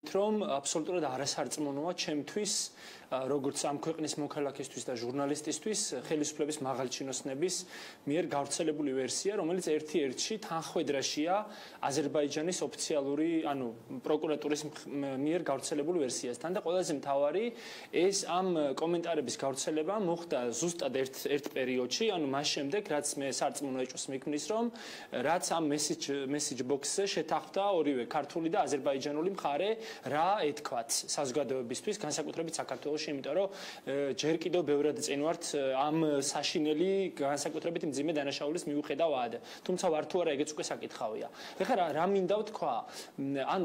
რომ აბსოლუტურად არასარწმუნოა ჩემთვის როგორც ამ ქვეყნის მოქალაქისთვის და ჟურნალისტისთვის ხელისუფლების მაღალჩინოსნების მიერ გავრცელებული ვერსია, რომელიც ერთ-ერთში თანხმედრაშია აზერბაიჯანის ოფიციალური, პროკურატურის მიერ გავრცელებული ვერსიასთან და ყველაზე მთავარი ეს ამ კომენტარების გავრცელება მოხდა ზუსტად ერთ პერიოდში, მას შემდეგ, რაც მე სარწმუნო ეჭვს მიქმნის, რომ რაც ამ message box-ზე შეთანხმდა ორივე ქართული და აზერბაიჯანული მხარე რა ეთქვათ საზოგადოებისთვის, განსაკუთრებით საქართველოში, იმიტომ რომ ჯერ კიდევ ბევრად წინ ვართ ამ საშინელი განსაკუთრებით მძიმე დანაშაულის მიუხედავად. თუმცა ვარ თუ არა, ეგეც უკვე საკითხავია. ეხლა რა მინდა ვთქვა?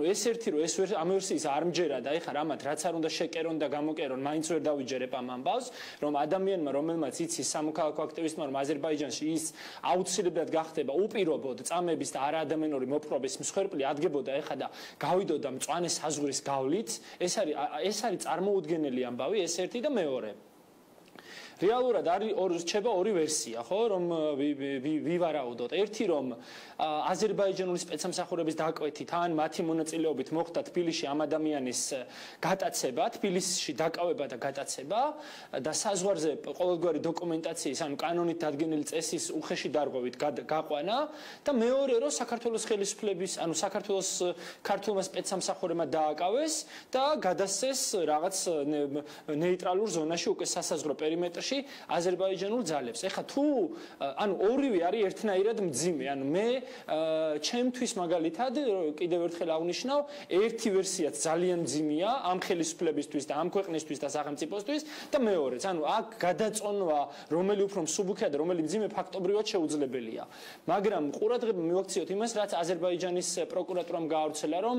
ეს ერთი რომ ეს ამ ვერსიის არ მჯერა და ეხლა რამათ რაც არ უნდა შეკერონ და გამოკერონ, მაინც ვერ დავიჯერებ ამ ამბავს, რომ ადამიანმა, რომელმაც იცის სამოქალაქო აქტივისტმა, რომ აზერბაიჯანში ის აუცილებლად გახდება უპირობოდ წამების და არაადამიანური მოპყრობის მსხვერპლი ადგებოდა ეხლა და გავიდოდა მწვანე საზღვრის გავლით, ეს არის წარმოუდგენელი ამბავი, ეს ერთი და მეორე. რეალურად რჩება ორი ვერსია, ხო, რომ ვივარაუდოთ. ერთი რომ აზერბაიჯანული სპეცსამსახურების დაკვეთით ან მათი მონაწილეობით მოხდა თბილისში ამ ადამიანის გატაცება, თბილისში დაკავება და გატაცება და საზღვარზე ყოველგვარი დოკუმენტაციის, კანონით დადგენილი წესის უხეში დარღვევით გაყვანა და მეორე რომ საქართველოს ხელისუფლების, საქართველოს ქართულმა სპეცსამსახურებმა დააკავეს და გადასცეს რაღაც ნეიტრალურ ზონაში უკვე სასაზღვრო პერიმეტრში აზერბაიჯანულ ძალებს. ეხლა თუ ორივე არის ერთნაირად მძიმე, მე ჩემთვის მაგალითად კიდევ ერთხელ აღნიშნავ, ერთი ვერსიაც ძალიან მძიმეა ამ ხელისუფლებისთვის და ამ ქვეყნისთვის და სახელმწიფოსთვის და მეორეც, აქ გადაწონვა რომელი უფრო მსუბუქია და რომელი მძიმე ფაქტობრივად შეუძლებელია. მაგრამ ყურადღება მივაქციოთ იმას, რაც აზერბაიჯანის პროკურატურამ გაავრცელა, რომ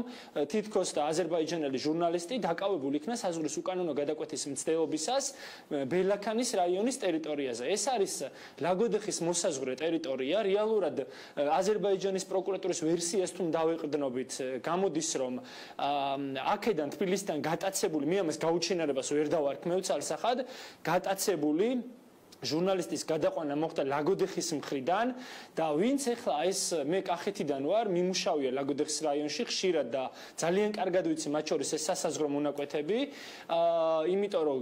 თითქოს და აზერბაიჯანელი ჟურნალისტი დაკავებული იქნა საზღვრის უკანონო გადაკვეთის მცდელობისას ბელაქანის რაიონის ტერიტორიაზე. ეს არის ლაგოდეხის მოსაზღვრე ტერიტორია. რეალურად აზერბაიჯანის პროკურატურის ვერსიას თუ დავეყრდნობით, გამოდის რომ აქედან თბილისიდან გატაცებული, მე ამას გაუჩინარებას ვერ დავარქმევ ცალსახად, გატაცებული ჟურნალისტის გადაყვანა მოხდა ლაგოდეხის მხრიდან და ვინც ეხლა ეს მე კახეთიდან ვარ, მიმუშავია ლაგოდეხის რაიონში ხშირად და ძალიან კარგად ვიცი მათ შორის ეს სასაზღვრო მონაკვეთები, იმიტომ რომ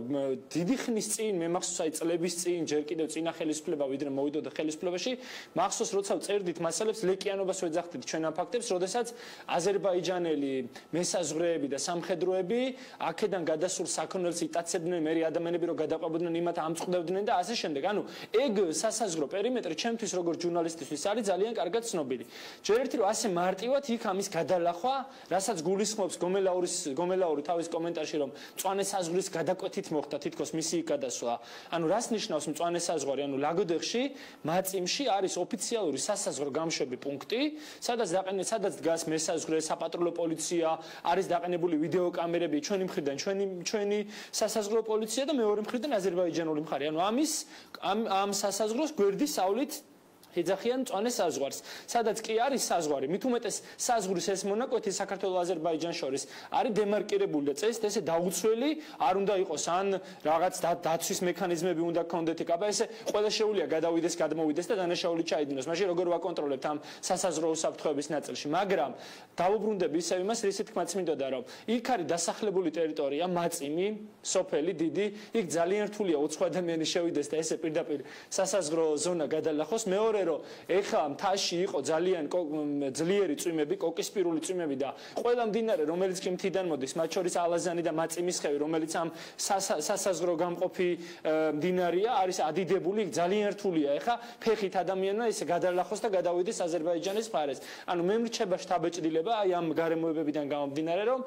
დიდი ხნის წინ, მე მახსოვს აი წლების წინ, ჯერ კიდევ წინა ხელისუფლება ვიდრე მოვიდოდა ხელისუფლებაში, მახსოვს როცა ვწერდით მასალებს, ლეკიანობას ვეძახდით ჩვენ ამ ფაქტებს, როდესაც აზერბაიჯანელი მესაზღვრეები და სამხედროები აქედან გადასულ საქონელს იტაცებდნენ, მე ადამიანები რომ გადაყვებოდნენ იმათ ამწყდებდნენ და ასე შემდეგ, ეგ სასაზღვრო პერიმეტრი ჩემთვის როგორც ჟურნალისტისთვის არის ძალიან კარგად ცნობილი. ჯერ ერთი რომ ასე მარტივად იქ ამის გადალახვა, რასაც გულისხმობს გომელაური თავის კომენტარში, რომ მწვანე საზღვრის გადაკვეთით მოხდა თითქოს მისი გადასვლა. რას ნიშნავს მწვანე საზღვარი? ლაგოდეხში, მაწიმში არის ოფიციალური სასაზღვრო გამშვები პუნქტი, სადაც დგას მესაზღვრე, საპატრულო პოლიცია, არის დაყენებული ვიდეო კამერები ჩვენი მხრიდან, ჩვენი სასაზღვრო პოლიცია და მეორე მხრიდან აზერბაიჯანული მხარე. ამ სასაზღვროს გვერდის სავლით ეძახიან მწვანე საზღვარს, სადაც კი არის საზღვარი, მით უმეტეს საზღვრის ეს მონაკვეთი საქართველოს-აზერბაიჯანს შორის არის დემარკირებული და წესით ესე დაუცველი არ უნდა იყოს, ან რაღაც დაცვის მექანიზმები უნდა გქონდეთ, აბა ესე ყველა შეუძლია გადავიდეს, გადმოვიდეს და დანაშაული ჩაიდინოს. მაშინ როგორ ვაკონტროლებთ ამ სასაზღვრო უსაფრთხოების ნაწილში? მაგრამ დავუბრუნდები ისევ იმას, რისით თქმაც მინდოდა, რომ იქ არის დასახლებული ტერიტორია, მაწიმი, სოფელი დიდი, იქ ძალიან რთულია უცხო ადამიანი შევიდეს და ესე პირდაპირ სასაზღვრო ზონა გადალახოს. მეორე რომ ეხლა მთაში იყო ძალიან ძლიერი წვიმები, კოკისპირული წვიმები და ყველა მდინარე, რომელიც კი მთიდან მოდის, მათ შორის ალაზანი და მაწიმისხევი, რომელიც ამ სასაზღვრო გამყოფი მდინარეა, არის ადიდებული, ძალიან რთულია ეხლა ფეხით ადამიანმა ესე გადალახოს და გადავიდეს აზერბაიჯანის მხარეს. მე მრჩება შთაბეჭდილება აი ამ გარემოებებიდან გამომდინარე, რომ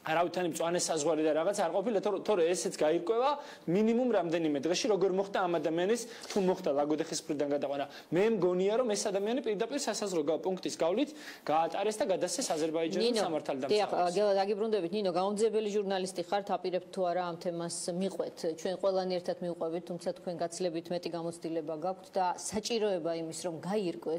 არავითარი მწვანე საზღვარი და რაღაც არ ყოფილა, თორე ესეც გაირკვევა მინიმუმ რამდენიმე დღეში, როგორ მოხდა ამ ადამიანის თუ მოხდა ლაგოდეხის მხრიდან გადაყვანა. მე მგონია, რომ ეს ადამიანი პირდაპირ სასაზღვრო პუნქტის გავლით გაატარეს და გადასცეს აზერბაიჯანის სამართალდამცავებს. ნინო, დაგიბრუნდებით, ნინო, გამომძიებელი ჟურნალისტი ხართ, აპირებთ თუ არა ამ თემას მიყვეთ. ჩვენ ყველანი ერთად მივყვებით, თუმცა თქვენ გაცილებით მეტი გამოცდილება გაქვთ და საჭიროება იმის, რომ გაირკვეს